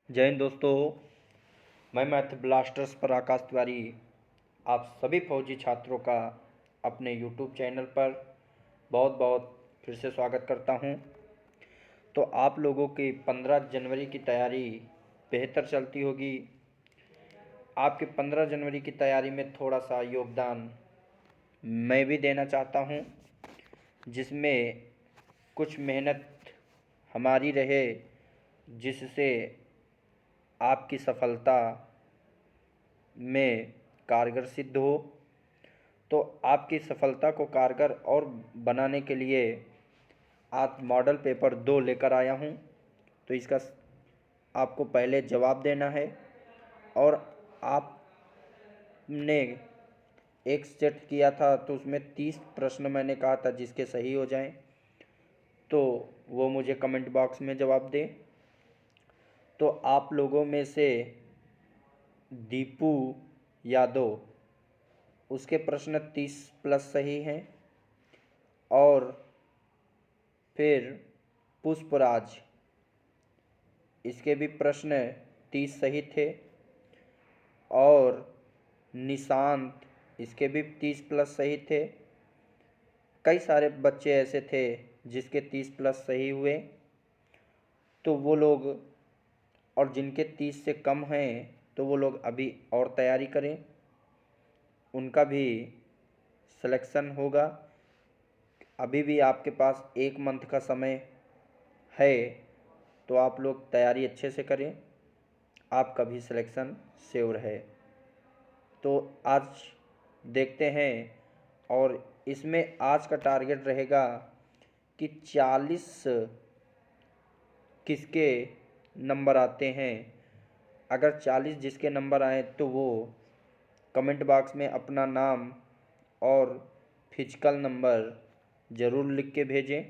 जय हिंद दोस्तों। मैं मैथ ब्लास्टर्स पर आकाश तिवारी आप सभी फौजी छात्रों का अपने यूट्यूब चैनल पर बहुत बहुत फिर से स्वागत करता हूं। तो आप लोगों की 15 जनवरी की तैयारी बेहतर चलती होगी। आपके 15 जनवरी की तैयारी में थोड़ा सा योगदान मैं भी देना चाहता हूं, जिसमें कुछ मेहनत हमारी रहे, जिससे आपकी सफलता में कारगर सिद्ध हो। तो आपकी सफलता को कारगर और बनाने के लिए आज मॉडल पेपर 2 लेकर आया हूँ। तो इसका आपको पहले जवाब देना है और आपने एक सेट किया था तो उसमें 30 प्रश्न मैंने कहा था जिसके सही हो जाएं, तो वो मुझे कमेंट बॉक्स में जवाब दें। तो आप लोगों में से दीपू यादव, उसके प्रश्न 30 प्लस सही हैं, और फिर पुष्पराज, इसके भी प्रश्न 30 सही थे, और निशांत, इसके भी 30 प्लस सही थे। कई सारे बच्चे ऐसे थे जिसके 30 प्लस सही हुए। तो वो लोग, और जिनके 30 से कम हैं तो वो लोग अभी और तैयारी करें, उनका भी सिलेक्शन होगा। अभी भी आपके पास 1 मंथ का समय है, तो आप लोग तैयारी अच्छे से करें, आपका भी सिलेक्शन श्योर है। तो आज देखते हैं, और इसमें आज का टारगेट रहेगा कि 40 किसके नंबर आते हैं। अगर 40 जिसके नंबर आए तो वो कमेंट बॉक्स में अपना नाम और फिजिकल नंबर ज़रूर लिख के भेजें।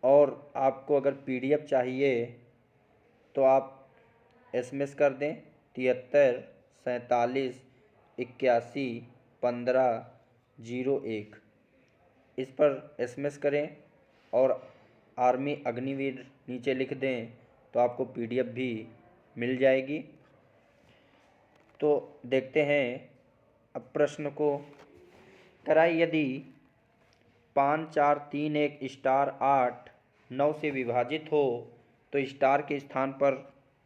और आपको अगर पीडीएफ चाहिए तो आप एसएमएस कर दें 73 47 81 15 01। इस पर एसएमएस करें और आर्मी अग्निवीर नीचे लिख दें तो आपको पीडीएफ भी मिल जाएगी। तो देखते हैं अब प्रश्न को। कराई यदि 5 4 3 1 स्टार 8 9 से विभाजित हो तो स्टार के स्थान पर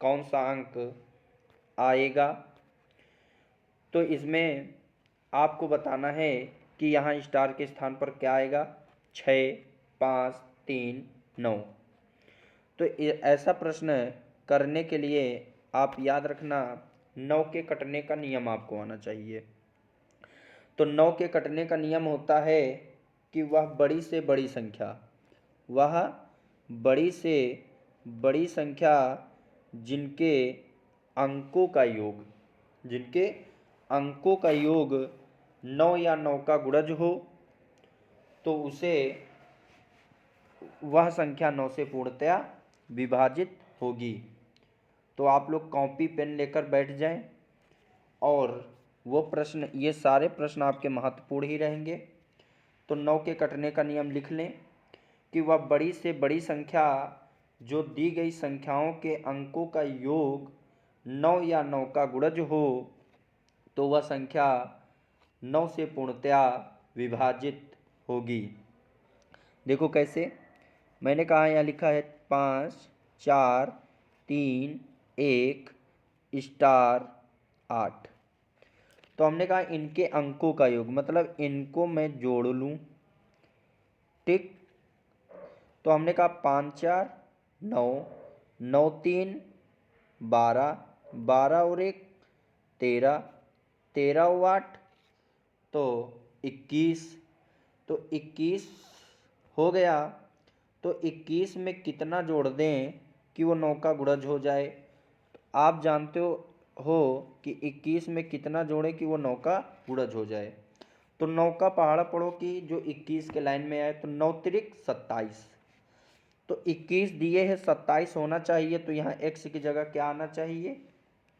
कौन सा अंक आएगा। तो इसमें आपको बताना है कि यहाँ स्टार के स्थान पर क्या आएगा, 6 5 3 9। तो ऐसा प्रश्न करने के लिए आप याद रखना 9 के कटने का नियम आपको आना चाहिए। तो 9 के कटने का नियम होता है कि वह बड़ी से बड़ी संख्या, वह बड़ी से बड़ी संख्या जिनके अंकों का योग, जिनके अंकों का योग 9 या 9 का गुणज हो, तो उसे वह संख्या 9 से पूर्णतया विभाजित होगी। तो आप लोग कॉपी पेन लेकर बैठ जाएं, और वो प्रश्न, ये सारे प्रश्न आपके महत्वपूर्ण ही रहेंगे। तो 9 के कटने का नियम लिख लें कि वह बड़ी से बड़ी संख्या जो दी गई संख्याओं के अंकों का योग 9 या 9 का गुणज हो, तो वह संख्या 9 से पूर्णतया विभाजित होगी। देखो कैसे, मैंने कहा यहाँ लिखा है 5 4 3 1 स्टार 8। तो हमने कहा इनके अंकों का योग, मतलब इनको मैं जोड़ लूँ, ठीक। तो हमने कहा 5 4 9, 9 3 12, 12 और 1 13, 13 और 8 तो 21। तो 21 हो गया। तो 21 में कितना जोड़ दें कि वो 9 का गुणज हो जाए। तो आप जानते हो कि 21 में कितना जोड़ें कि वो 9 का गुणज हो जाए। तो 9 का पहाड़ा पढ़ो कि जो 21 के लाइन में आए, तो 9 त्रिक 27। तो 21 दिए है, 27 होना चाहिए, तो यहाँ x की जगह क्या आना चाहिए,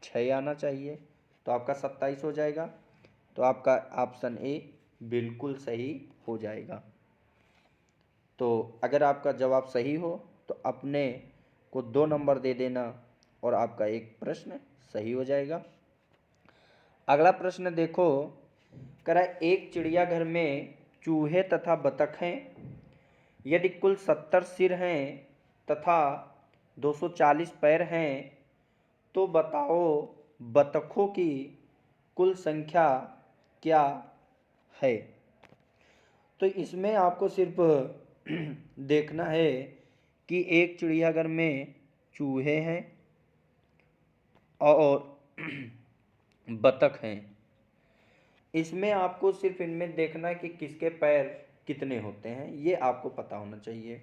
6 आना चाहिए। तो आपका 27 हो जाएगा। तो आपका ऑप्शन ए बिल्कुल सही हो जाएगा। तो अगर आपका जवाब सही हो तो अपने को 2 नंबर दे देना और आपका एक प्रश्न सही हो जाएगा। अगला प्रश्न देखो, करा एक चिड़ियाघर में चूहे तथा बतख हैं। यदि कुल 70 सिर हैं तथा 240 पैर हैं तो बताओ बतखों की कुल संख्या क्या है। तो इसमें आपको सिर्फ देखना है कि एक चिड़ियाघर में चूहे हैं और बतख हैं। इसमें आपको सिर्फ इनमें देखना है कि किसके पैर कितने होते हैं, ये आपको पता होना चाहिए।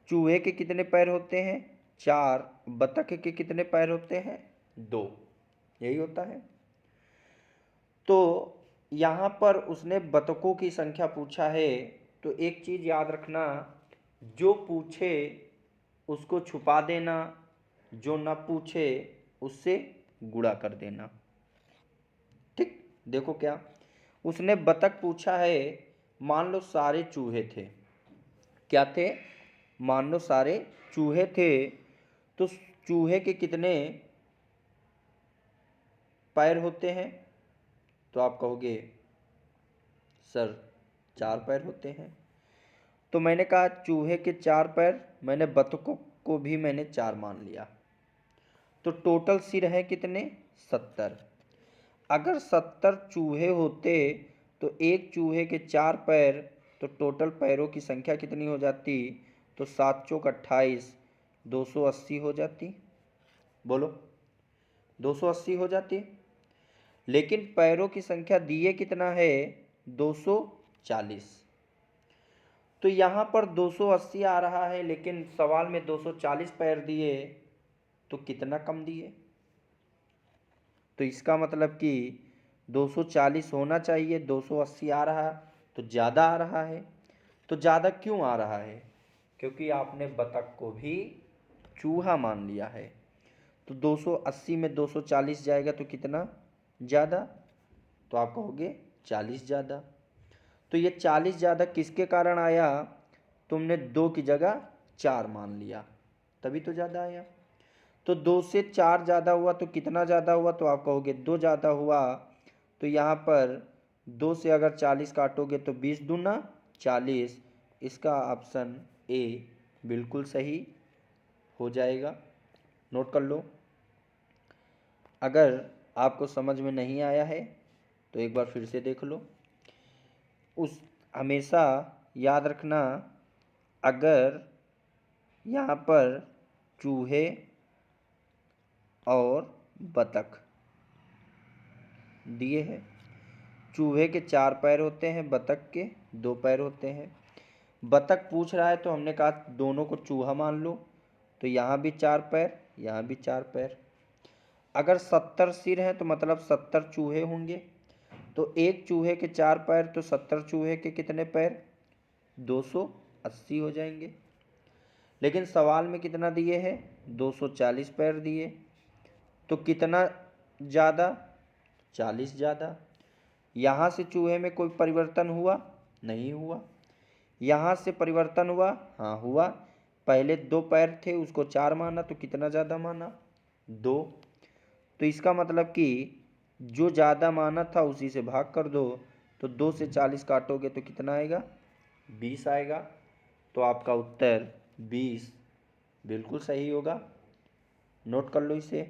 चूहे के कितने पैर होते हैं? 4। बतख के कितने पैर होते हैं? 2। यही होता है। तो यहाँ पर उसने बतखों की संख्या पूछा है, तो एक चीज़ याद रखना, जो पूछे उसको छुपा देना, जो ना पूछे उससे गुणा कर देना। ठीक, देखो क्या उसने बतख पूछा है। मान लो सारे चूहे थे, क्या थे? मान लो सारे चूहे थे, तो चूहे के कितने पैर होते हैं? तो आप कहोगे सर 4 पैर होते हैं। तो मैंने कहा चूहे के 4 पैर, मैंने बतखों को भी मैंने 4 मान लिया, तो टोटल सिर है कितने? 70। अगर 70 चूहे होते तो एक चूहे के 4 पैर, तो टोटल पैरों की संख्या कितनी हो जाती? तो 7 चौक 28, 280 हो जाती। बोलो 280 हो जाती। लेकिन पैरों की संख्या दिए कितना है? 240। तो यहाँ पर 280 आ रहा है, लेकिन सवाल में 240 पैर दिए, तो कितना कम दिए? तो इसका मतलब कि 240 होना चाहिए, 280 आ रहा तो ज़्यादा आ रहा है। तो ज़्यादा क्यों आ रहा है? क्योंकि आपने बतख को भी चूहा मान लिया है। तो 280 में 240 जाएगा तो कितना ज़्यादा? तो आप कहोगे 40 ज़्यादा। तो ये 40 ज़्यादा किसके कारण आया? तुमने 2 की जगह 4 मान लिया, तभी तो ज़्यादा आया। तो 2 से 4 ज़्यादा हुआ तो कितना ज़्यादा हुआ? तो आप कहोगे 2 ज़्यादा हुआ। तो यहाँ पर 2 से अगर 40 काटोगे तो 20 दूना 40। इसका ऑप्शन ए बिल्कुल सही हो जाएगा। नोट कर लो। अगर आपको समझ में नहीं आया है तो एक बार फिर से देख लो। हमेशा याद रखना, अगर यहाँ पर चूहे और बतख दिए हैं, चूहे के 4 पैर होते हैं, बतख के 2 पैर होते हैं। बतख पूछ रहा है तो हमने कहा दोनों को चूहा मान लो, तो यहाँ भी 4 पैर, यहाँ भी 4 पैर। अगर 70 सिर हैं तो मतलब 70 चूहे होंगे। तो एक चूहे के 4 पैर, तो 70 चूहे के कितने पैर? 280 हो जाएंगे। लेकिन सवाल में कितना दिए हैं? 240 पैर दिए। तो कितना ज़्यादा? 40 ज़्यादा। यहाँ से चूहे में कोई परिवर्तन हुआ? नहीं हुआ। यहाँ से परिवर्तन हुआ? हाँ हुआ। पहले 2 पैर थे, उसको 4 माना, तो कितना ज़्यादा माना? 2। तो इसका मतलब कि जो ज़्यादा माना था उसी से भाग कर दो। तो 2 से 40 काटोगे तो कितना आएगा? 20 आएगा। तो आपका उत्तर 20 बिल्कुल सही होगा। नोट कर लो इसे।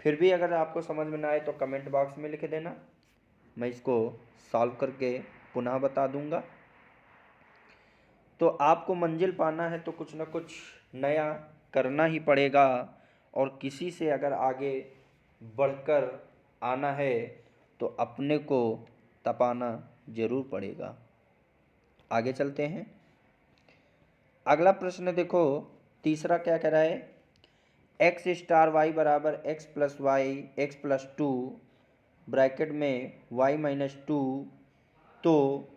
फिर भी अगर आपको समझ में ना आए तो कमेंट बॉक्स में लिख देना, मैं इसको सॉल्व करके पुनः बता दूंगा। तो आपको मंजिल पाना है तो कुछ ना कुछ नया करना ही पड़ेगा, और किसी से अगर आगे बढ़कर आना है तो अपने को तपाना ज़रूर पड़ेगा। आगे चलते हैं। अगला प्रश्न देखो, तीसरा क्या कह रहा है? एक्स स्टार वाई बराबर X plus Y X plus 2 bracket में वाई माइनस 2, तो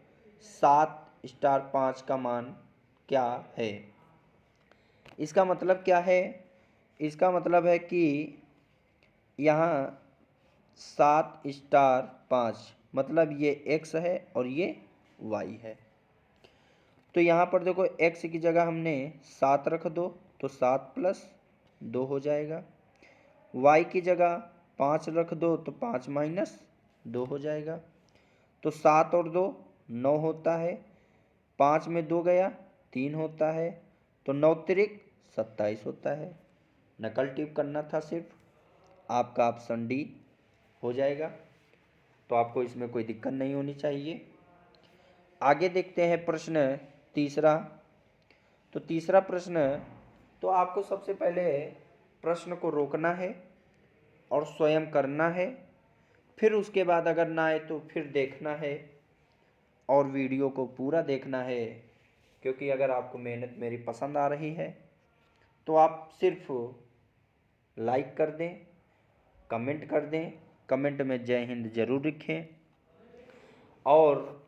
7 स्टार 5 का मान क्या है? इसका मतलब क्या है? इसका मतलब है कि यहाँ 7 स्टार 5 मतलब ये x है और ये y है। तो यहाँ पर देखो x की जगह हमने 7 रख दो तो 7 + 2 हो जाएगा। y की जगह 5 रख दो तो 5 - 2 हो जाएगा। तो 7 और 2 9 होता है, 5 में 2 गया 3 होता है, तो 9 तिरिक 27 होता है। नकल टिप करना था सिर्फ, आपका ऑप्शन डी हो जाएगा। तो आपको इसमें कोई दिक्कत नहीं होनी चाहिए। आगे देखते हैं प्रश्न तीसरा। तो तीसरा प्रश्न, तो आपको सबसे पहले प्रश्न को रोकना है और स्वयं करना है, फिर उसके बाद अगर ना आए तो फिर देखना है और वीडियो को पूरा देखना है। क्योंकि अगर आपको मेहनत मेरी पसंद आ रही है तो आप सिर्फ लाइक कर दें, कमेंट कर दें, कमेंट में जय हिंद ज़रूर लिखें। और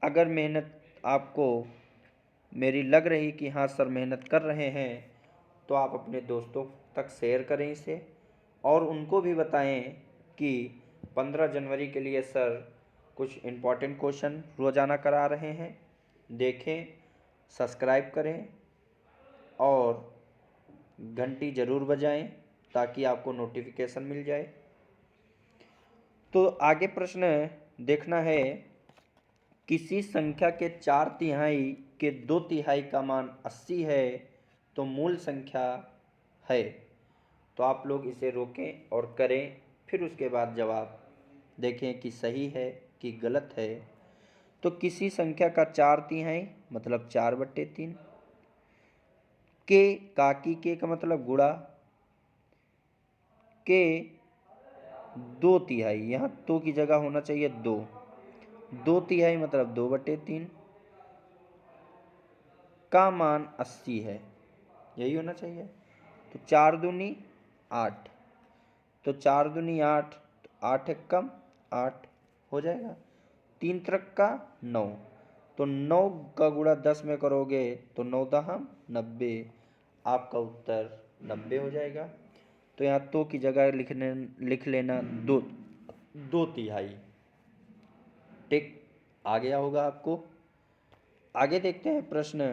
अगर मेहनत आपको मेरी लग रही कि हाँ सर मेहनत कर रहे हैं, तो आप अपने दोस्तों तक शेयर करें इसे और उनको भी बताएं कि 15 जनवरी के लिए सर कुछ इम्पॉर्टेंट क्वेश्चन रोज़ाना करा रहे हैं। देखें, सब्सक्राइब करें और घंटी ज़रूर बजाएं ताकि आपको नोटिफिकेशन मिल जाए। तो आगे प्रश्न देखना है, किसी संख्या के 4/3 के 2/3 का मान 80 है तो मूल संख्या है। तो आप लोग इसे रोकें और करें, फिर उसके बाद जवाब देखें कि सही है कि गलत है। तो किसी संख्या का 4/3 मतलब 4/3, के काकी के का मतलब गुणा, के 2/3, यहाँ तो की जगह होना चाहिए 2/3 मतलब 2/3 का मान 80 है, यही होना चाहिए। तो 4 दूनी 8, तो 4 दूनी 8, तो 8 एक कम 8 हो जाएगा। 3 त्रिक का 9, तो 9 का गुणा 10 में करोगे तो 9 दहम 90, आपका उत्तर 90 हो जाएगा। तो यहाँ तो की जगह लिख लेना 2/3। टिक आ गया होगा आपको। आगे देखते हैं प्रश्न।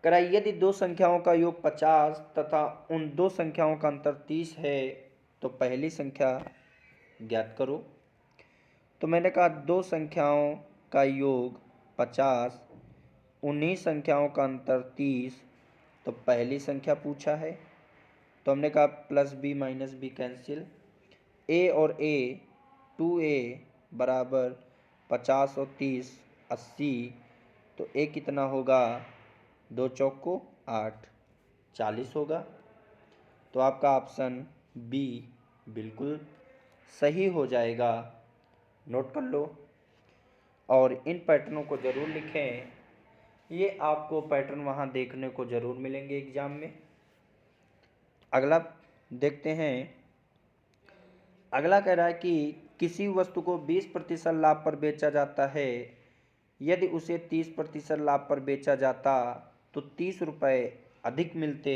कराइए यदि दो संख्याओं का योग 50 तथा उन दो संख्याओं का अंतर 30 है तो पहली संख्या ज्ञात करो। तो मैंने कहा दो संख्याओं का योग 50, उन्हीं संख्याओं का अंतर 30, तो पहली संख्या पूछा है। तो हमने कहा +b - b कैंसिल, a और a 2a बराबर 50 और 30 80, तो a कितना होगा, 2 चौको 8 40 होगा। तो आपका ऑप्शन बी बिल्कुल सही हो जाएगा। नोट कर लो और इन पैटर्नों को ज़रूर लिखें, ये आपको पैटर्न वहाँ देखने को ज़रूर मिलेंगे एग्ज़ाम में। अगला देखते हैं। अगला कह रहा है कि किसी वस्तु को 20% लाभ पर बेचा जाता है, यदि उसे 30% लाभ पर बेचा जाता तो 30 रुपये अधिक मिलते,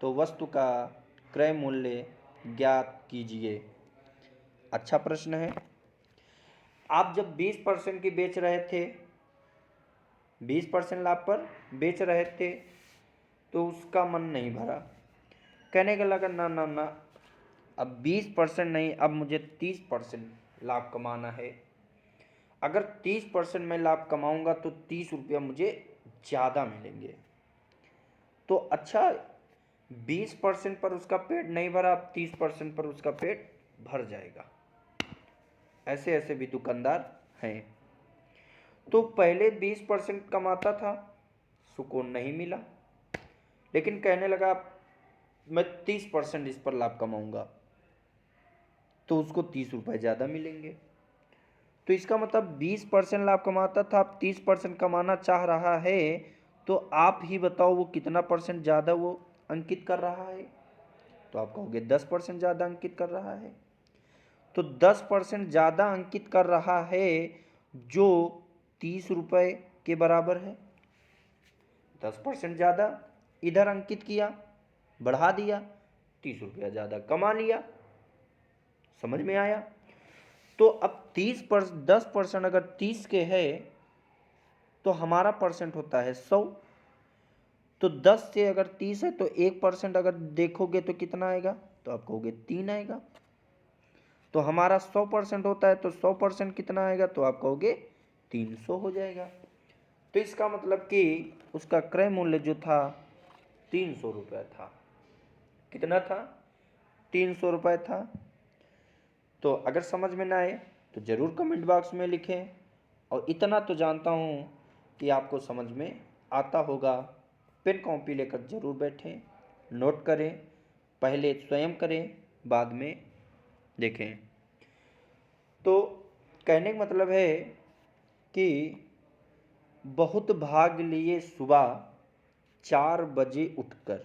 तो वस्तु का क्रय मूल्य ज्ञात कीजिए। अच्छा प्रश्न है। आप जब 20% की बेच रहे थे, 20% लाभ पर बेच रहे थे, तो उसका मन नहीं भरा, कहने का लगा ना ना ना, अब 20% नहीं, अब मुझे 30% लाभ कमाना है। अगर 30% मैं लाभ कमाऊंगा तो 30 रुपया मुझे ज़्यादा मिलेंगे। तो अच्छा 20% पर उसका पेट नहीं भरा, अब 30% पर उसका पेट भर जाएगा। ऐसे ऐसे भी दुकानदार हैं। तो पहले 20% कमाता था, सुकून नहीं मिला, लेकिन कहने लगा मैं 30% इस पर लाभ कमाऊंगा, तो उसको 30 रुपये ज़्यादा मिलेंगे। तो इसका मतलब 20% लाभ कमाता था, अब 30% कमाना चाह रहा है, तो आप ही बताओ वो कितना परसेंट ज़्यादा वो अंकित कर रहा है। तो आप कहोगे 10% ज़्यादा अंकित कर रहा है। तो 10% ज़्यादा अंकित कर रहा है, जो 30 रुपये के बराबर है। 10% ज़्यादा इधर अंकित किया, बढ़ा दिया, 30 रुपया ज़्यादा कमा लिया। समझ में आया। तो अब 10% अगर 30 के है तो हमारा परसेंट होता है 100। तो 10 से अगर 30 है तो 1% अगर देखोगे तो कितना आएगा, तो आप कहोगे 3 आएगा। तो हमारा 100% होता है तो 100% कितना आएगा, तो आप कहोगे 300 हो जाएगा। तो इसका मतलब कि उसका क्रय मूल्य जो था 300 रुपये था। कितना था, 300 रुपये था। तो अगर समझ में ना आए तो ज़रूर कमेंट बॉक्स में लिखें, और इतना तो जानता हूँ कि आपको समझ में आता होगा। पेन कॉपी लेकर ज़रूर बैठें, नोट करें, पहले स्वयं करें, बाद में देखें। तो कहने का मतलब है कि बहुत भाग लिए सुबह 4 बजे उठकर,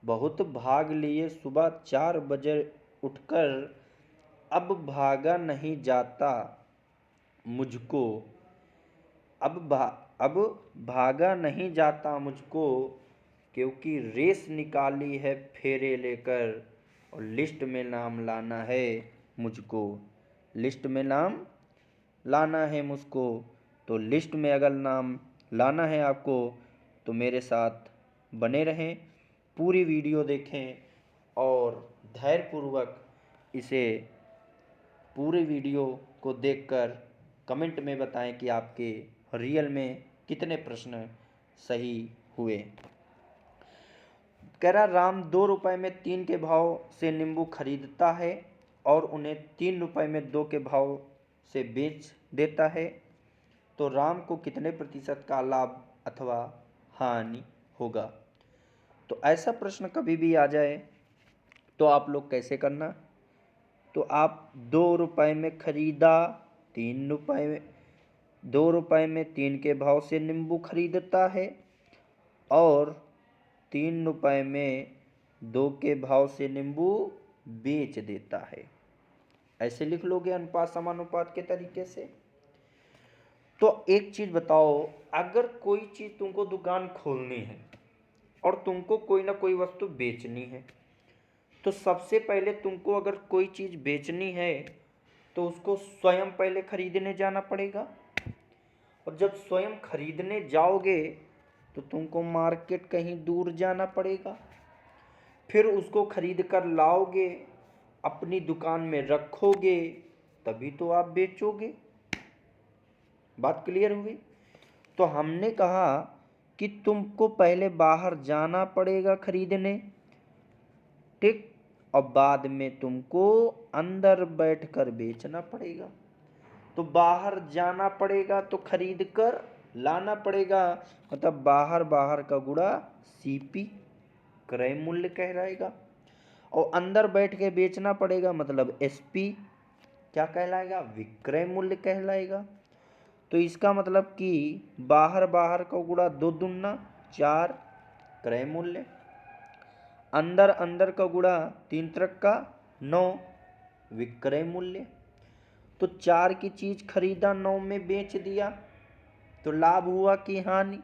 बहुत भाग लिए सुबह 4 बजे उठकर, अब भागा नहीं जाता मुझको, अब भागा नहीं जाता मुझको, क्योंकि रेस निकाली है फेरे लेकर, और लिस्ट में नाम लाना है मुझको, लिस्ट में नाम लाना है मुझको। तो लिस्ट में अगर नाम लाना है आपको तो मेरे साथ बने रहें, पूरी वीडियो देखें और धैर्यपूर्वक इसे पूरे वीडियो को देखकर कमेंट में बताएं कि आपके रियल में कितने प्रश्न सही हुए। कह रहा राम 2 रुपये में 3 के भाव से नींबू खरीदता है और उन्हें 3 रुपये में 2 के भाव से बेच देता है, तो राम को कितने प्रतिशत का लाभ अथवा हानि होगा। तो ऐसा प्रश्न कभी भी आ जाए तो आप लोग कैसे करना, तो आप 2 रुपये में खरीदा, 3 रुपये में 2 रुपये में 3 के भाव से नींबू खरीदता है और 3 रुपये में 2 के भाव से नींबू बेच देता है। ऐसे लिख लोगे अनुपात समानुपात के तरीके से। तो एक चीज़ बताओ, अगर कोई चीज़ तुमको दुकान खोलनी है और तुमको कोई ना कोई वस्तु बेचनी है, तो सबसे पहले तुमको अगर कोई चीज़ बेचनी है तो उसको स्वयं पहले खरीदने जाना पड़ेगा, और जब स्वयं खरीदने जाओगे तो तुमको मार्केट कहीं दूर जाना पड़ेगा, फिर उसको खरीद कर लाओगे, अपनी दुकान में रखोगे, तभी तो आप बेचोगे। बात क्लियर हुई। तो हमने कहा कि तुमको पहले बाहर जाना पड़ेगा खरीदने, ठीक, और बाद में तुमको अंदर बैठकर बेचना पड़ेगा। तो बाहर जाना पड़ेगा तो खरीद कर लाना पड़ेगा, मतलब बाहर का गुणा सीपी क्रय मूल्य कहलाएगा, और अंदर बैठ के बेचना पड़ेगा मतलब एसपी क्या कहलाएगा, विक्रय मूल्य कहलाएगा। तो इसका मतलब कि बाहर का गुणा 2 दूना 4 क्रय मूल्य, अंदर का गुणा 3 त्रिक का 9 विक्रय मूल्य। तो 4 की चीज़ खरीदा, 9 में बेच दिया, तो लाभ हुआ कि हानि,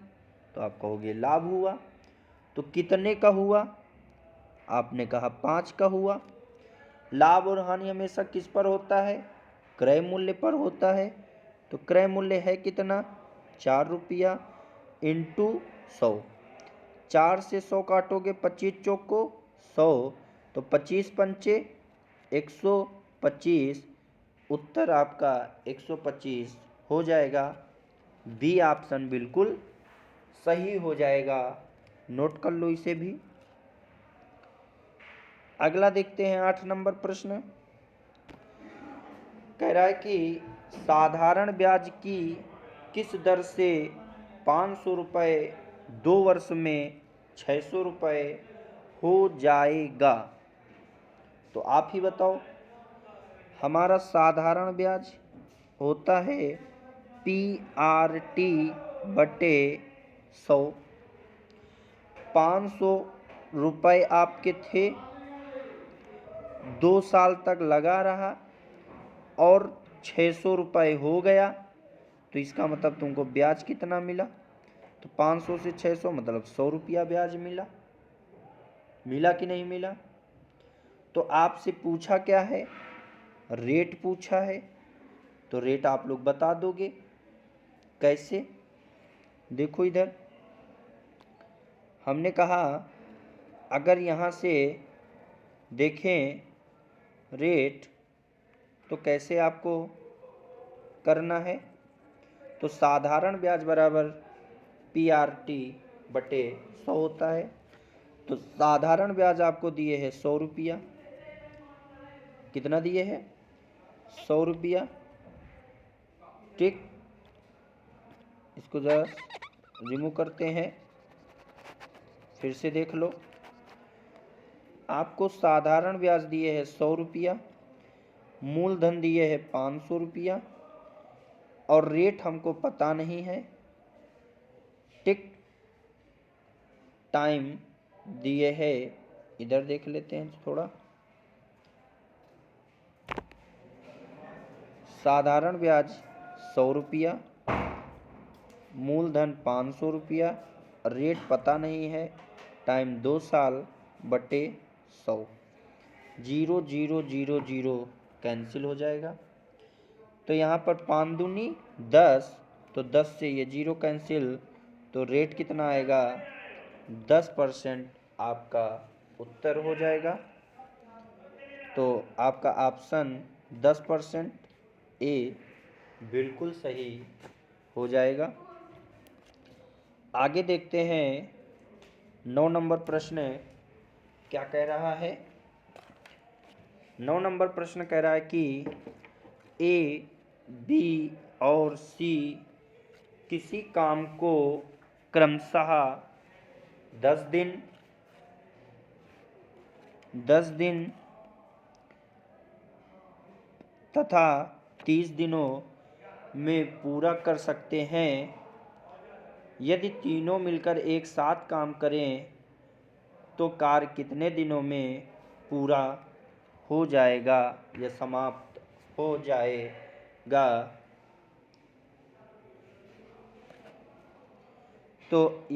तो आप कहोगे लाभ हुआ। तो कितने का हुआ, आपने कहा 5 का हुआ। लाभ और हानि हमेशा किस पर होता है, क्रय मूल्य पर होता है। तो क्रय मूल्य है कितना, 4 रुपया इंटू 100, 4 से 100 काटोगे 25 चौक को 100, तो 25 पंचे 125, उत्तर आपका 125 हो जाएगा। बी ऑप्शन बिल्कुल सही हो जाएगा, नोट कर लो इसे भी। अगला देखते हैं 8 नंबर प्रश्न। कह रहा है कि साधारण ब्याज की किस दर से 500 रुपये 2 वर्ष में 600 रुपये हो जाएगा। तो आप ही बताओ। हमारा साधारण ब्याज होता है PRT बटे 100। 500 रुपये आपके थे, 2 साल तक लगा रहा और 600 रुपये हो गया, तो इसका मतलब तुमको ब्याज कितना मिला, तो 500 से 600 मतलब 100 रुपया ब्याज मिला। मिला कि नहीं मिला। तो आपसे पूछा क्या है, रेट पूछा है, तो रेट आप लोग बता दोगे कैसे। देखो इधर हमने कहा अगर यहाँ से देखें रेट तो कैसे आपको करना है, तो साधारण ब्याज बराबर PRT बटे 100 होता है। तो साधारण ब्याज आपको दिए है 100 रुपया। कितना दिए है? 100 रुपया। ठीक, इसको जरा रिमूव करते हैं, फिर से देख लो। आपको साधारण ब्याज दिए है 100 रुपया, मूलधन दिए है 500 रुपया और रेट हमको पता नहीं है। टिक टाइम दिए है, इधर देख लेते हैं थोड़ा। साधारण ब्याज 100 रुपया, मूलधन 500 रुपया, रेट पता नहीं है, टाइम 2 साल बटे 100। 0 0 0 0 कैंसिल हो जाएगा। तो यहाँ पर 5 दूनी 10, तो 10 से ये 0 कैंसिल, तो रेट कितना आएगा? 10% आपका उत्तर हो जाएगा। तो आपका ऑप्शन 10% ए बिल्कुल सही हो जाएगा। आगे देखते हैं 9 नंबर प्रश्न क्या कह रहा है। 9 नंबर प्रश्न कह रहा है कि ए, बी और सी किसी काम को क्रमशः 10 दिन तथा 30 दिनों में पूरा कर सकते हैं। यदि तीनों मिलकर एक साथ काम करें तो कार्य कितने दिनों में पूरा हो जाएगा या समाप्त हो जाएगा? तो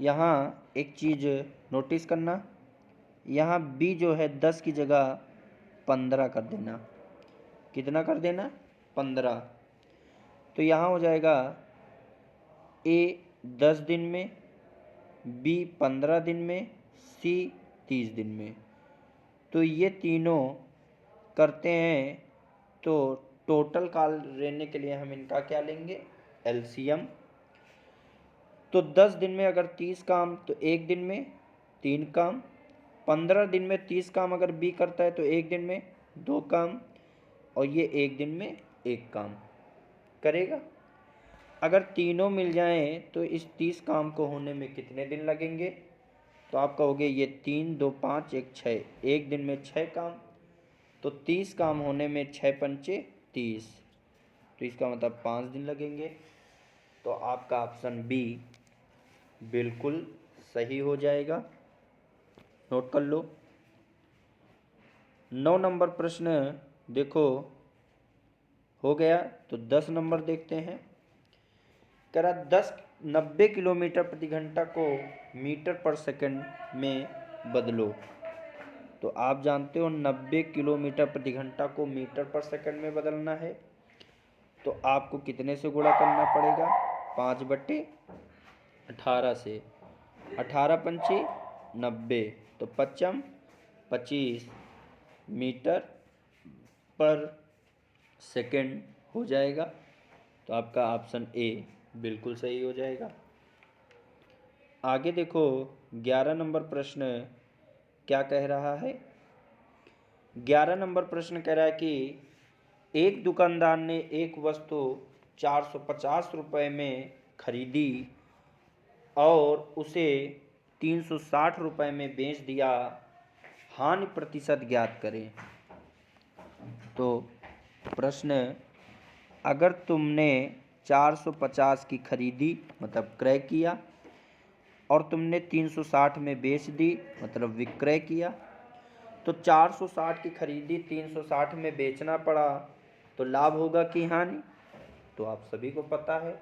यहाँ एक चीज़ नोटिस करना, यहाँ बी जो है 10 की जगह 15 कर देना। कितना कर देना? 15। तो यहाँ हो जाएगा ए 10 दिन में, बी 15 दिन में, सी 30 दिन में। तो ये तीनों करते हैं, तो टोटल काल लेने के लिए हम इनका क्या लेंगे? LCM। तो 10 दिन में अगर 30 काम तो एक दिन में 3 काम, 15 दिन में 30 काम अगर बी करता है तो एक दिन में 2 काम, और ये एक दिन में 1 काम करेगा। अगर तीनों मिल जाएं तो इस 30 काम को होने में कितने दिन लगेंगे? तो आप कहोगे ये 3 2 5 1 6, एक दिन में 6 काम, तो 30 काम होने में 6 पंचे 30, तो इसका मतलब 5 दिन लगेंगे। तो आपका ऑप्शन बी बिल्कुल सही हो जाएगा। नोट कर लो। 9 नंबर प्रश्न देखो हो गया। तो 10 नंबर देखते हैं। कह रहा 90 किलोमीटर प्रति घंटा को मीटर पर सेकंड में बदलो। तो आप जानते हो 90 किलोमीटर प्रति घंटा को मीटर पर सेकंड में बदलना है, तो आपको कितने से गुणा करना पड़ेगा? 5/18 से। 18 पंचे 90, तो 25 मीटर पर सेकंड हो जाएगा। तो आपका ऑप्शन ए बिल्कुल सही हो जाएगा। आगे देखो 11 नंबर प्रश्न क्या कह रहा है। 11 नंबर प्रश्न कह रहा है कि एक दुकानदार ने एक वस्तु 450 रुपये में खरीदी और उसे 360 रुपये में बेच दिया। हानि प्रतिशत ज्ञात करें। तो प्रश्न, अगर तुमने 450 की खरीदी मतलब क्रय किया और तुमने 360 में बेच दी मतलब विक्रय किया, तो 460 की खरीदी 360 में बेचना पड़ा, तो लाभ होगा कि हानि? तो आप सभी को पता है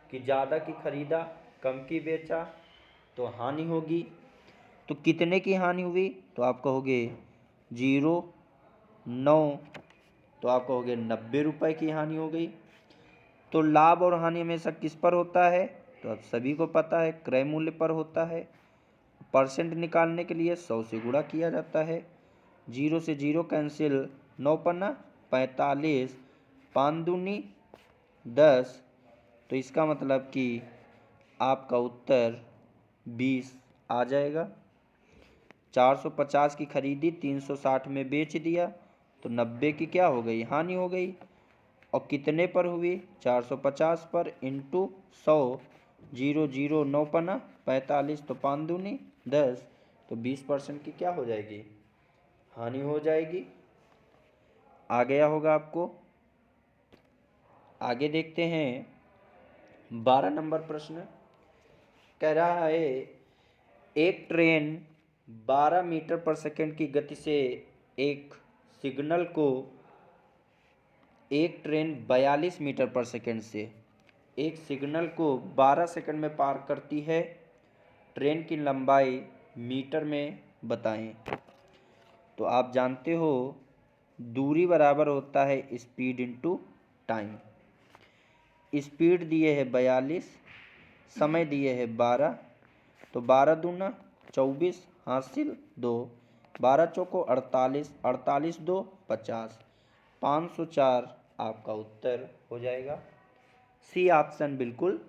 कि ज़्यादा की खरीदा कम की बेचा तो हानि होगी। तो कितने की हानि हुई? तो आप कहोगे 0.9, तो आप कहोगे 90 रुपये की हानि हो गई। तो लाभ और हानि हमेशा किस पर होता है? तो अब सभी को पता है क्रय मूल्य पर होता है। परसेंट निकालने के लिए 100 से गुणा किया जाता है। 0 से 0 कैंसिल, 9 पन्ना 45, 5 दूनी 10। तो इसका मतलब कि आपका उत्तर 20 आ जाएगा। 450 की खरीदी 360 में बेच दिया तो 90 की क्या हो गई, हानि हो गई। और कितने पर हुई, 450 पर इंटू 100, 0 0 9 पना 45, तो 5 दूनी 10, तो 20% की क्या हो जाएगी, हानि हो जाएगी। आ गया होगा आपको। आगे देखते हैं 12 नंबर प्रश्न। कह रहा है एक ट्रेन 12 मीटर पर सेकंड की गति से एक सिग्नल को एक ट्रेन 42 मीटर पर सेकंड से एक सिग्नल को 12 सेकंड में पार करती है। ट्रेन की लंबाई मीटर में बताएं। तो आप जानते हो दूरी बराबर होता है स्पीड इनटू टाइम। स्पीड दिए है 42, समय दिए है 12, तो 12 दूना 24, हासिल 2, 12 चौको 48, 48 2 50, 504 आपका उत्तर हो जाएगा। सी ऑप्शन बिल्कुल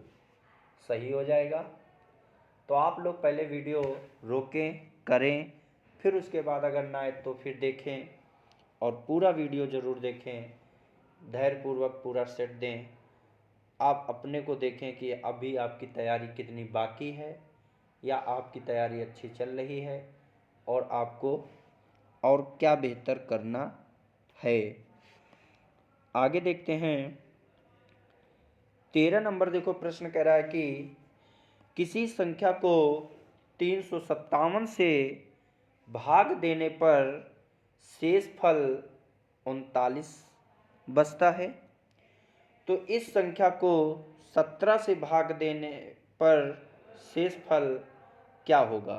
सही हो जाएगा। तो आप लोग पहले वीडियो रोकें, करें, फिर उसके बाद अगर ना आए तो फिर देखें और पूरा वीडियो ज़रूर देखें, धैर्यपूर्वक पूरा सेट दें। आप अपने को देखें कि अभी आपकी तैयारी कितनी बाकी है या आपकी तैयारी अच्छी चल रही है और आपको और क्या बेहतर करना है। आगे देखते हैं 13 नंबर। देखो प्रश्न कह रहा है कि किसी संख्या को 357 से भाग देने पर शेष फल 39 बचता है। तो इस संख्या को 17 से भाग देने पर शेष फल क्या होगा।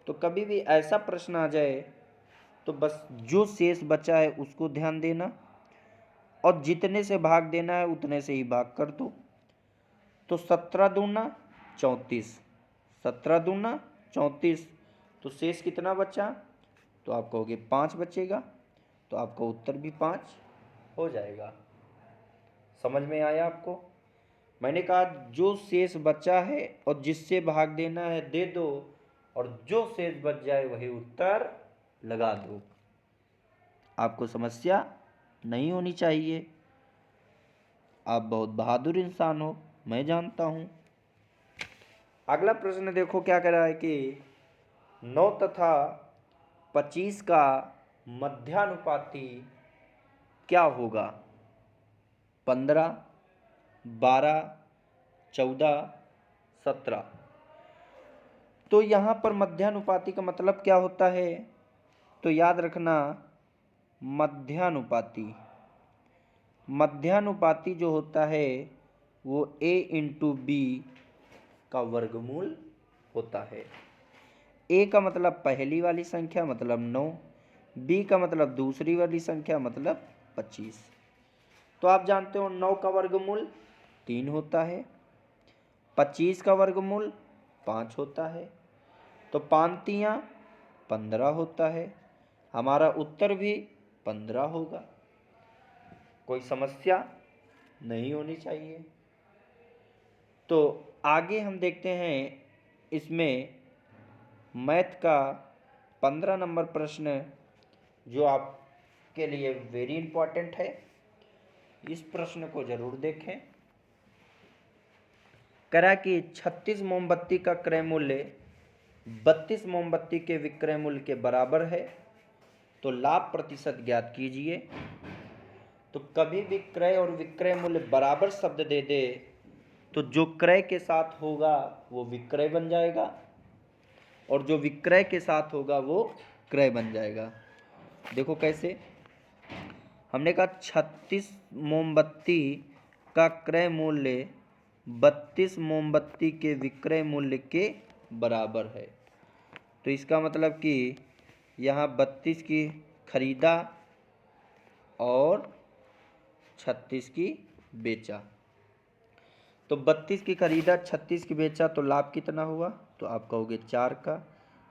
तो कभी भी ऐसा प्रश्न आ जाए तो बस जो शेष बचा है उसको ध्यान देना और जितने से भाग देना है उतने से ही भाग कर दो। तो 17 दूना 34, 17 दूना 34, तो शेष कितना बचा, तो आप कहोगे 5 बचेगा, तो आपका उत्तर भी 5 हो जाएगा। समझ में आया आपको। मैंने कहा जो शेष बचा है और जिससे भाग देना है दे दो और जो शेष बच जाए वही उत्तर लगा दो। आपको समस्या नहीं होनी चाहिए। आप बहुत बहादुर इंसान हो, मैं जानता हूं। अगला प्रश्न देखो क्या कह रहा है कि 9 तथा 25 का मध्यानुपाती क्या होगा। 15, 12, 14, 17। तो यहाँ पर मध्यानुपाती का मतलब क्या होता है, तो याद रखना मध्यानुपाती जो होता है वो a इंटू बी का वर्गमूल होता है। a का मतलब पहली वाली संख्या मतलब 9, b का मतलब दूसरी वाली संख्या मतलब 25। तो आप जानते हो 9 का वर्गमूल 3 होता है, 25 का वर्गमूल 5 होता है, तो 5 तियां 15 होता है। हमारा उत्तर भी 15 होगा। कोई समस्या नहीं होनी चाहिए। तो आगे हम देखते हैं इसमें मैथ का 15 नंबर प्रश्न जो आपके लिए वेरी इंपॉर्टेंट है। इस प्रश्न को जरूर देखें। करा कि 36 मोमबत्ती का क्रय मूल्य 32 मोमबत्ती के विक्रय मूल्य के बराबर है, तो लाभ प्रतिशत ज्ञात कीजिए। तो कभी भी क्रय और विक्रय मूल्य बराबर शब्द दे दे तो जो क्रय के साथ होगा वो विक्रय बन जाएगा और जो विक्रय के साथ होगा वो क्रय बन जाएगा। देखो कैसे, हमने कहा 36 मोमबत्ती का क्रय मूल्य 32 मोमबत्ती के विक्रय मूल्य के बराबर है। तो इसका मतलब कि यहाँ 32 की खरीदा और 36 की बेचा। तो 32 की खरीदा, 36 की बेचा, तो लाभ कितना हुआ? तो आप कहोगे 4 का।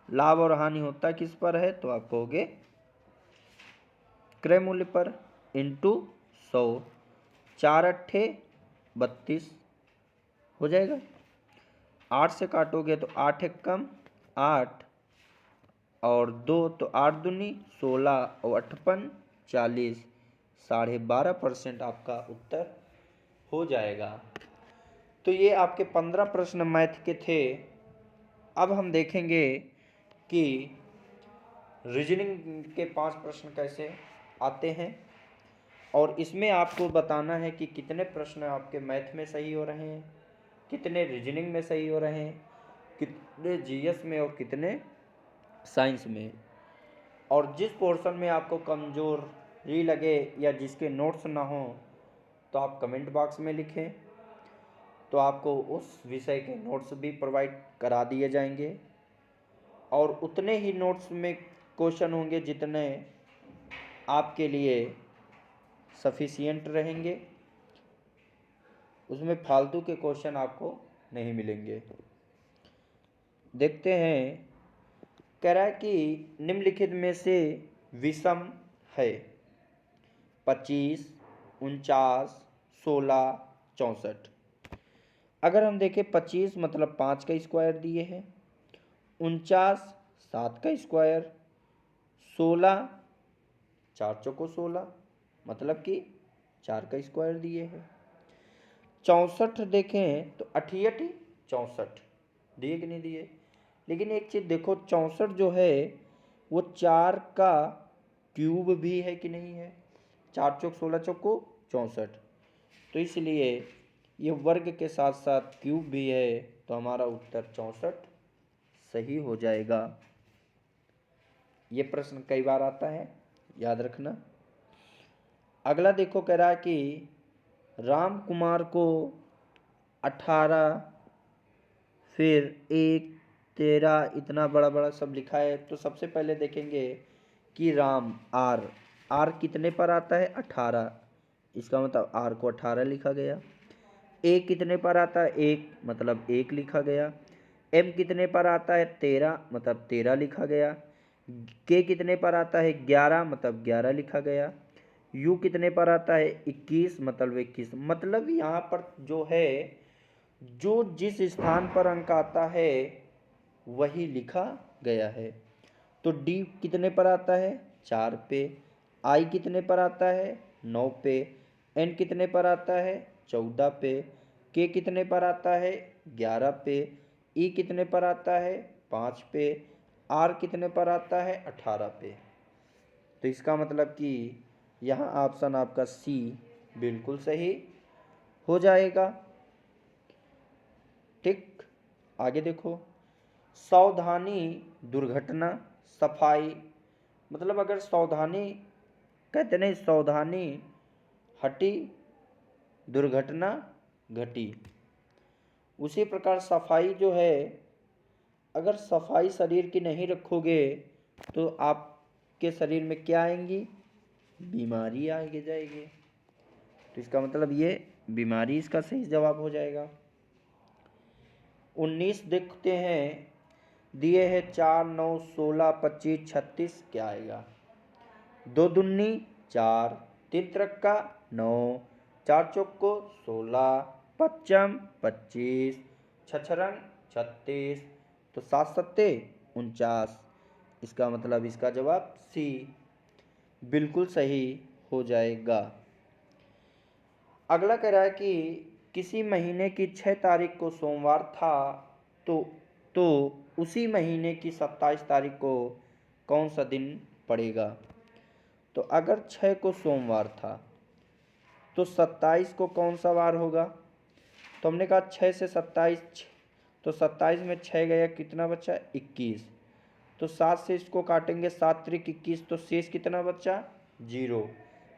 लाभ और हानि होता किस पर है? तो आप कहोगे क्रय मूल्य पर, इंटू 100। 4 अट्ठे 32 हो जाएगा। 8 से काटोगे तो 8 एक कम 8 और 2, तो 8 दूनी 16 और 8 पन 40, 12.5% आपका उत्तर हो जाएगा। तो ये आपके 15 प्रश्न मैथ के थे। अब हम देखेंगे कि रीजनिंग के 5 प्रश्न कैसे आते हैं, और इसमें आपको बताना है कि कितने प्रश्न आपके मैथ में सही हो रहे हैं, कितने रीजनिंग में सही हो रहे हैं, कितने जीएस में और कितने साइंस में। और जिस पोर्शन में आपको कमजोरी लगे या जिसके नोट्स ना हो तो आप कमेंट बॉक्स में लिखें, तो आपको उस विषय के नोट्स भी प्रोवाइड करा दिए जाएंगे। और उतने ही नोट्स में क्वेश्चन होंगे जितने आपके लिए सफिशिएंट रहेंगे, उसमें फालतू के क्वेश्चन आपको नहीं मिलेंगे। देखते हैं, कह रहा है कि निम्नलिखित में से विषम है 25, 49, 16, 64। अगर हम देखें 25 मतलब 5 का स्क्वायर दिए हैं, 49 7 का स्क्वायर, 16 4 चौको 16 मतलब कि 4 का स्क्वायर दिए हैं। 64 देखें तो 88 64 दिए कि नहीं दिए। लेकिन एक चीज़ देखो, 64 जो है वो 4 का क्यूब भी है कि नहीं है। 4 चौक 16 चौको 64, तो इसलिए ये वर्ग के साथ साथ क्यूब भी है, तो हमारा उत्तर 64 सही हो जाएगा। ये प्रश्न कई बार आता है, याद रखना। अगला देखो, कह रहा है कि राम कुमार को 18 फिर 1 13 इतना बड़ा बड़ा सब लिखा है। तो सबसे पहले देखेंगे कि राम आर कितने पर आता है? 18। इसका मतलब आर को 18 लिखा गया। ए कितने पर आता है? 1 मतलब 1 लिखा गया। एम कितने पर आता है? 13 मतलब 13 लिखा गया। के कितने पर आता है? 11 मतलब 11 लिखा गया। यू कितने पर आता है? 21 मतलब 21। मतलब यहाँ पर जो है, जो जिस स्थान पर अंक आता है वही लिखा गया है। तो डी कितने पर आता है? 4 पे। आई कितने पर आता है? 9 पे। एन कितने पर आता है? 14 पे। के कितने पर आता है? 11 पे। ई कितने पर आता है? 5 पे। आर कितने पर आता है? 18 पे। तो इसका मतलब कि यहाँ ऑप्शन आपका सी बिल्कुल सही हो जाएगा। ठीक, आगे देखो, सावधानी दुर्घटना सफाई, मतलब अगर सावधानी कहते नहीं, सावधानी हटी दुर्घटना घटी। उसी प्रकार सफाई जो है, अगर सफाई शरीर की नहीं रखोगे तो आपके शरीर में क्या आएंगी? बीमारी आगे जाएगी। तो इसका मतलब ये बीमारी इसका सही जवाब हो जाएगा। 19 देखते हैं, दिए है 4 9 16 25 36, क्या आएगा? 2 दूनी 4, 3 त्रिक्का 9, 4 चौको 16, पच्चम 25, छछरंग 36, तो 7 सत्ते 49। इसका मतलब इसका जवाब सी बिल्कुल सही हो जाएगा। अगला कह रहा है कि किसी महीने की 6 तारीख को सोमवार था, तो उसी महीने की 27 तारीख को कौन सा दिन पड़ेगा? तो अगर 6 को सोमवार था तो 27 को कौन सा वार होगा? तो हमने कहा 6 से 27, तो 27 में 6 गया, कितना बचा? 21। तो 7 से इसको काटेंगे, 7 त्रिक 21, तो शेष कितना बचा? 0।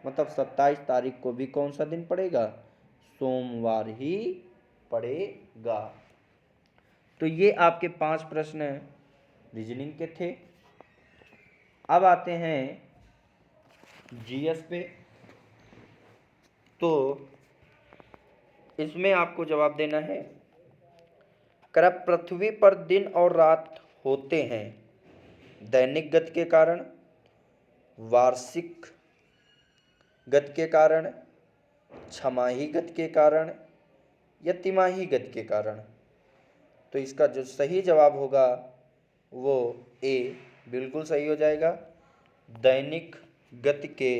मतलब 27 तारीख को भी कौन सा दिन पड़ेगा? सोमवार ही पड़ेगा। तो ये आपके 5 प्रश्न रीजनिंग के थे। अब आते हैं जीएस पे। तो इसमें आपको जवाब देना है। करा पृथ्वी पर दिन और रात होते हैं दैनिक गति के कारण, वार्षिक गति के कारण, छमाही गति के कारण या तिमाही गति के कारण। तो इसका जो सही जवाब होगा वो ए बिल्कुल सही हो जाएगा, दैनिक गति के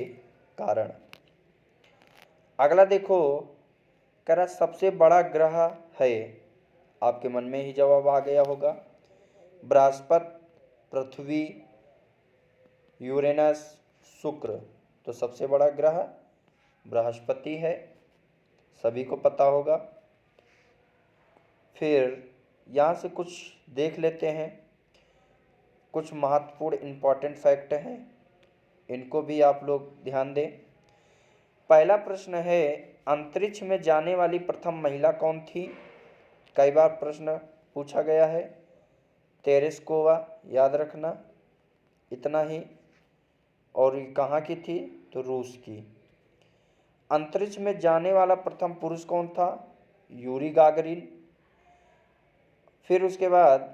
कारण। अगला देखो, कह रहा सबसे बड़ा ग्रह है, आपके मन में ही जवाब आ गया होगा, बृहस्पति, पृथ्वी, यूरेनस, शुक्र। तो सबसे बड़ा ग्रह बृहस्पति है, सभी को पता होगा। फिर यहाँ से कुछ देख लेते हैं, कुछ महत्वपूर्ण इम्पॉर्टेंट फैक्ट हैं, इनको भी आप लोग ध्यान दें। पहला प्रश्न है, अंतरिक्ष में जाने वाली प्रथम महिला कौन थी? कई बार प्रश्न पूछा गया है। तेरेस्कोवा, याद रखना इतना ही। और ये कहाँ की थी? तो रूस की। अंतरिक्ष में जाने वाला प्रथम पुरुष कौन था? Yuri Gagarin. फिर उसके बाद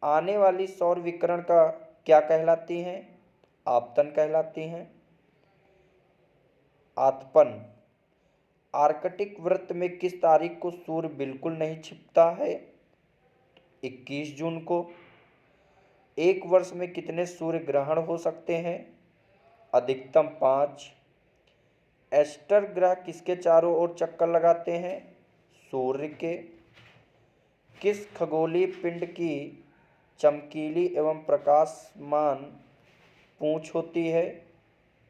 आने वाली सौर विकिरण का क्या कहलाती हैं? आपतन कहलाती हैं। आतपन। आर्कटिक वृत्त में किस तारीख को सूर्य बिल्कुल नहीं छिपता है? 21 जून को। एक वर्ष में कितने सूर्य ग्रहण हो सकते हैं? अधिकतम 5। एस्टर ग्रह किसके चारों ओर चक्कर लगाते हैं? सूर्य के। किस खगोलीय पिंड की चमकीली एवं प्रकाशमान पूंछ होती है?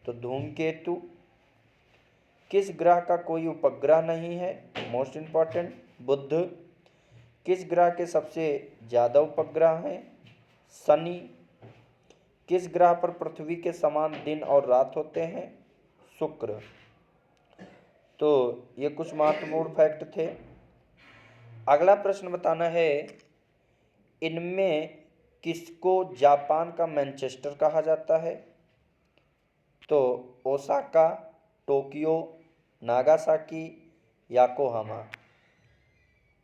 तो धूमकेतु। किस ग्रह का कोई उपग्रह नहीं है? मोस्ट इंपॉर्टेंट, बुध। किस ग्रह के सबसे ज़्यादा उपग्रह हैं? शनि। किस ग्रह पर पृथ्वी के समान दिन और रात होते हैं? शुक्र। तो ये कुछ महत्वपूर्ण फैक्ट थे। अगला प्रश्न बताना है, इनमें किसको जापान का मैनचेस्टर कहा जाता है? तो ओसाका, टोक्यो, नागासाकी, याकोहामा।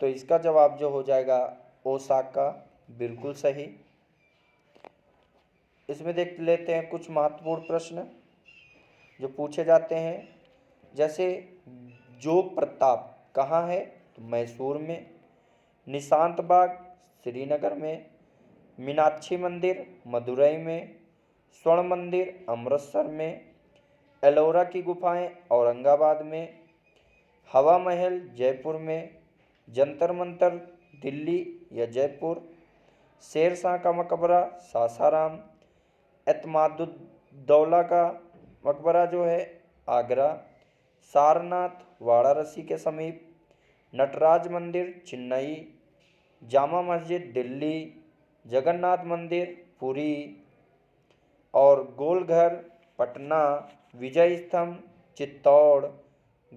तो इसका जवाब जो हो जाएगा ओसाका, बिल्कुल सही। इसमें देख लेते हैं कुछ महत्वपूर्ण प्रश्न जो पूछे जाते हैं। जैसे जोग प्रताप कहाँ है? तो मैसूर में। निशांत बाग श्रीनगर में। मीनाक्षी मंदिर मदुरई में। स्वर्ण मंदिर अमृतसर में। एलोरा की गुफाएं औरंगाबाद में। हवा महल जयपुर में। जंतर मंतर दिल्ली या जयपुर। शेरशाह का मकबरा सासाराम। एतमादुद्दौला का मकबरा जो है आगरा। सारनाथ वाराणसी के समीप। नटराज मंदिर चेन्नई। जामा मस्जिद दिल्ली। जगन्नाथ मंदिर पुरी। और गोलघर पटना। विजय स्तंभ चित्तौड़।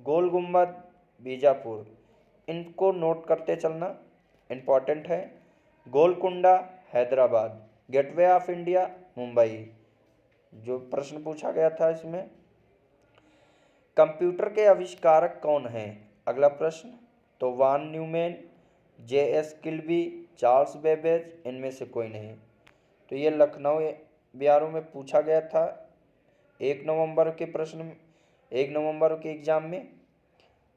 गोल गुम्बद बीजापुर। इनको नोट करते चलना, इम्पॉर्टेंट है। Golconda Hyderabad. Gateway of India Mumbai. जो प्रश्न पूछा गया था इसमें। कंप्यूटर के आविष्कारक कौन हैं? अगला प्रश्न। तो von Neumann, J S. Kilby, Charles Babbage, इनमें से कोई नहीं। तो ये लखनऊ बीआरओ में पूछा गया था 1 नवंबर के प्रश्न, 1 नवंबर के एग्जाम में।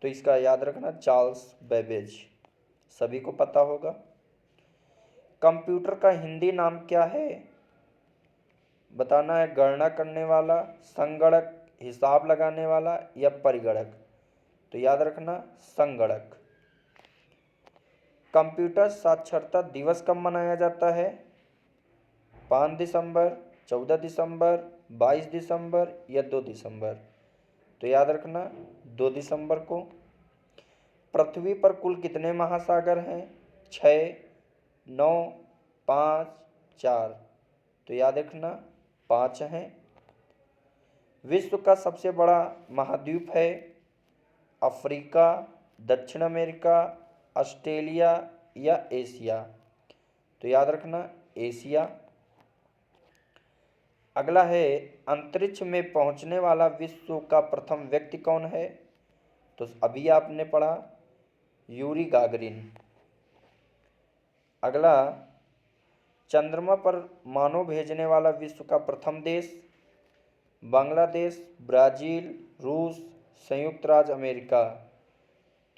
तो इसका याद रखना चार्ल्स बेबेज, सभी को पता होगा। कंप्यूटर का हिंदी नाम क्या है? बताना है। गणना करने वाला, संगणक, हिसाब लगाने वाला या परिगणक। तो याद रखना संगणक। कंप्यूटर साक्षरता दिवस कब मनाया जाता है? 5 दिसंबर, 14 दिसंबर, 22 दिसंबर या 2 दिसंबर। तो याद रखना 2 दिसंबर को। पृथ्वी पर कुल कितने महासागर हैं? 6, 9, 5, 4। तो याद रखना 5 हैं। विश्व का सबसे बड़ा महाद्वीप है? अफ्रीका, दक्षिण अमेरिका, ऑस्ट्रेलिया या एशिया। तो याद रखना एशिया। अगला है, अंतरिक्ष में पहुंचने वाला विश्व का प्रथम व्यक्ति कौन है? तो अभी आपने पढ़ा यूरी गागरिन। अगला, चंद्रमा पर मानव भेजने वाला विश्व का प्रथम देश? बांग्लादेश, ब्राज़ील, रूस, संयुक्त राज्य अमेरिका।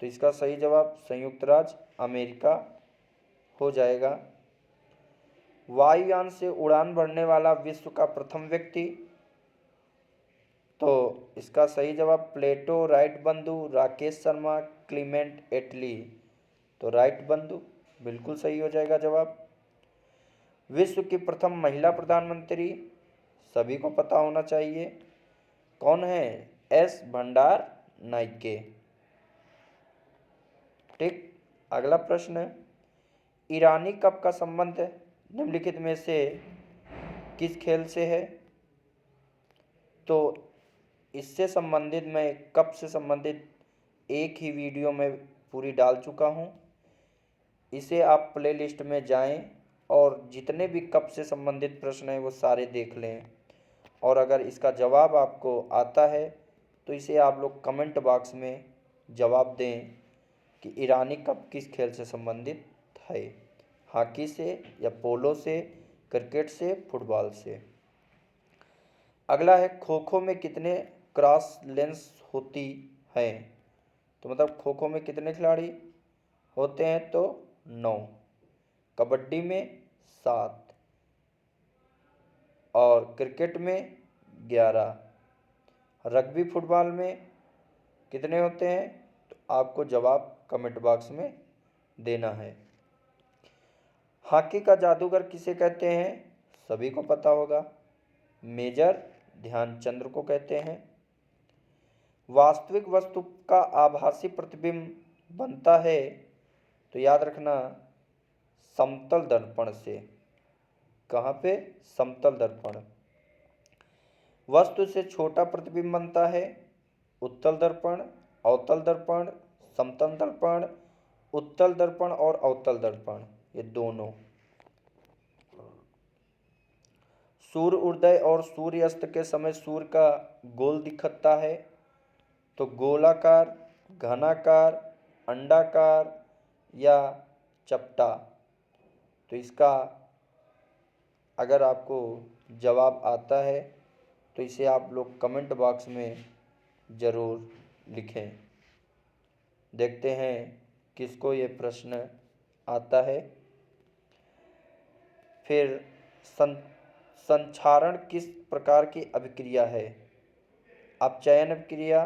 तो इसका सही जवाब संयुक्त राज्य अमेरिका हो जाएगा। वायुयान से उड़ान भरने वाला विश्व का प्रथम व्यक्ति? तो इसका सही जवाब प्लेटो, राइट बंधु, राकेश शर्मा, क्लीमेंट एटली। तो राइट बंधु बिल्कुल सही हो जाएगा जवाब। विश्व की प्रथम महिला प्रधानमंत्री? सभी को पता होना चाहिए, कौन है? एस भंडार नाइके। ठीक। अगला प्रश्न, ईरानी कप का संबंध निम्नलिखित में से किस खेल से है? तो इससे संबंधित मैं कप से संबंधित एक ही वीडियो में पूरी डाल चुका हूँ। इसे आप प्लेलिस्ट में जाएं और जितने भी कप से संबंधित प्रश्न हैं वो सारे देख लें। और अगर इसका जवाब आपको आता है तो इसे आप लोग कमेंट बॉक्स में जवाब दें कि ईरानी कप किस खेल से संबंधित है, हॉकी से या पोलो से, क्रिकेट से, फुटबॉल से। अगला है, खो खो में कितने क्रॉस लेंस होती हैं? तो मतलब खो खो में कितने खिलाड़ी होते हैं? तो 9। कबड्डी में 7 और क्रिकेट में 11। रग्बी फुटबॉल में कितने होते हैं? तो आपको जवाब कमेंट बॉक्स में देना है। हॉकी का जादूगर किसे कहते हैं? सभी को पता होगा, मेजर ध्यानचंद्र को कहते हैं। वास्तविक वस्तु का आभासी प्रतिबिंब बनता है? तो याद रखना, समतल दर्पण से। कहाँ पे? समतल दर्पण। वस्तु से छोटा प्रतिबिंब बनता है? उत्तल दर्पण, अवतल दर्पण, समतल दर्पण, उत्तल दर्पण और अवतल दर्पण, ये दोनों। सूर्य उदय और सूर्य अस्त के समय सूर्य का गोल दिखता है? तो गोलाकार, घनाकार, अंडाकार या चपटा। तो इसका अगर आपको जवाब आता है तो इसे आप लोग कमेंट बॉक्स में ज़रूर लिखें। देखते हैं किसको ये प्रश्न आता है। फिर संक्षारण किस प्रकार की अभिक्रिया है? अपचयन अभिक्रिया,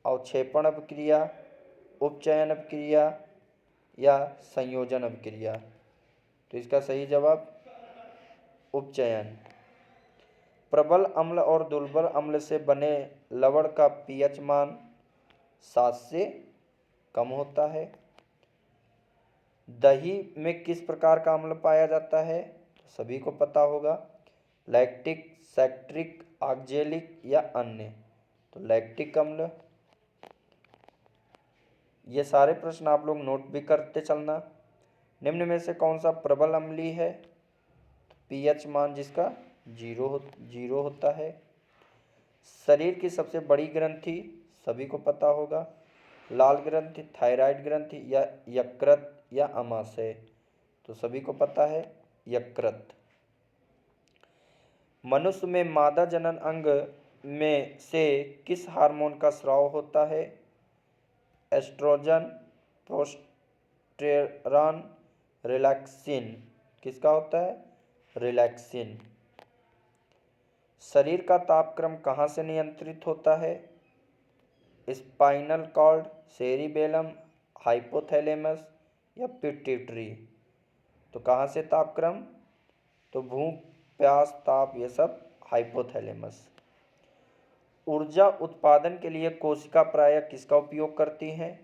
अवक्षेपण अभिक्रिया, उपचयन अभिक्रिया या संयोजन अभिक्रिया। तो इसका सही जवाब उपचयन। प्रबल अम्ल और दुर्बल अम्ल से बने लवण का पीएच मान 7 से कम होता है। दही में किस प्रकार का अम्ल पाया जाता है? तो सभी को पता होगा, लैक्टिक, सैक्ट्रिक, ऑक्जेलिक या अन्य। तो लैक्टिक अम्ल। ये सारे प्रश्न आप लोग नोट भी करते चलना। निम्न में से कौन सा प्रबल अम्लीय है? तो पीएच मान जिसका 0 होता है। शरीर की सबसे बड़ी ग्रंथि सभी को पता होगा, लाल ग्रंथि, थायराइड ग्रंथि या यकृत या अमाशय। तो सभी को पता है यकृत। मनुष्य में मादा जनन अंग में से किस हार्मोन का स्राव होता है? Estrogen, progesterone, relaxin. किसका होता है? रिलैक्सिन। शरीर का तापक्रम कहाँ से नियंत्रित होता है? स्पाइनल कॉर्ड, सेरिबेलम, हाइपोथैलेमस या पिट्यूटरी। तो कहाँ से तापक्रम? तो भूख, प्यास, ताप, ये सब हाइपोथैलेमस। ऊर्जा उत्पादन के लिए कोशिका प्रायः किसका उपयोग करती हैं?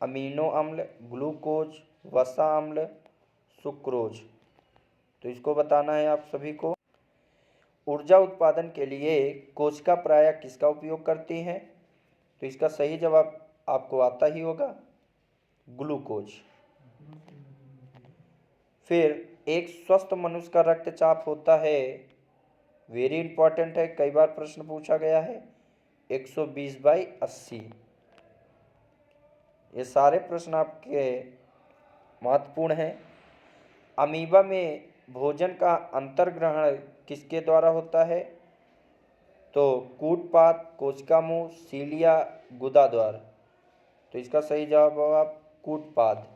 अमीनो अम्ल, ग्लूकोज, वसा अम्ल, सुक्रोज। तो इसको बताना है आप सभी को। ऊर्जा उत्पादन के लिए कोशिका प्रायः किसका उपयोग करती हैं? तो इसका सही जवाब आपको आता ही होगा, ग्लूकोज। फिर एक स्वस्थ मनुष्य का रक्तचाप होता है, वेरी इंपॉर्टेंट है, कई बार प्रश्न पूछा गया है, 120/80। ये सारे प्रश्न आपके महत्वपूर्ण हैं। अमीबा में भोजन का अंतर्ग्रहण किसके द्वारा होता है? तो कूटपाद, कोशिका मुंह, सीलिया, गुदा द्वार। तो इसका सही जवाब होगा कूटपाद।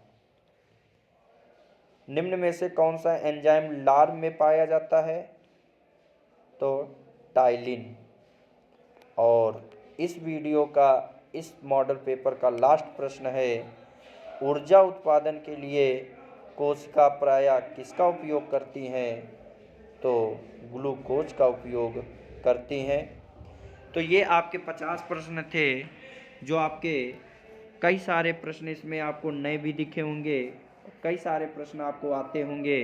निम्न में से कौन सा एंजाइम लार्व में पाया जाता है? तो टाइलिन। और इस वीडियो का इस मॉडल पेपर का लास्ट प्रश्न है, ऊर्जा उत्पादन के लिए कोशिका प्रायः किसका उपयोग करती हैं? तो ग्लूकोज का उपयोग करती हैं। तो ये आपके 50 प्रश्न थे, जो आपके कई सारे प्रश्न इसमें आपको नए भी दिखे होंगे, कई सारे प्रश्न आपको आते होंगे।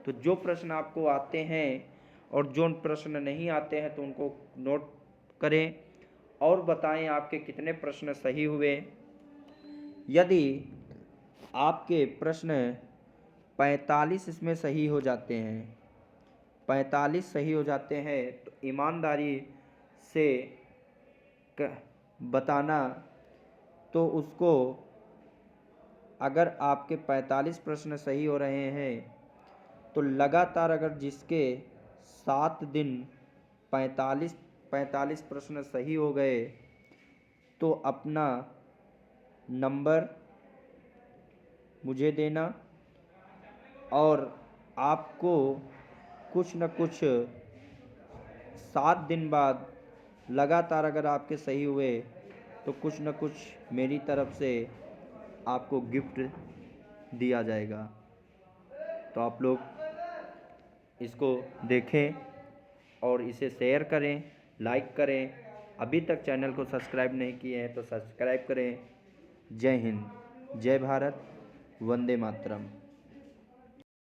तो जो प्रश्न आपको आते हैं और जो प्रश्न नहीं आते हैं तो उनको नोट करें और बताएं आपके कितने प्रश्न सही हुए। यदि आपके प्रश्न 45 इसमें सही हो जाते हैं, 45 सही हो जाते हैं, तो ईमानदारी से बताना, तो उसको अगर आपके 45 प्रश्न सही हो रहे हैं तो लगातार अगर जिसके 7 दिन 45 प्रश्न सही हो गए तो अपना नंबर मुझे देना और आपको कुछ न कुछ 7 दिन बाद लगातार अगर आपके सही हुए तो कुछ न कुछ मेरी तरफ से आपको गिफ्ट दिया जाएगा। तो आप लोग इसको देखें और इसे शेयर करें, लाइक करें। अभी तक चैनल को सब्सक्राइब नहीं किए हैं तो सब्सक्राइब करें। जय हिंद, जय भारत, वंदे मातरम।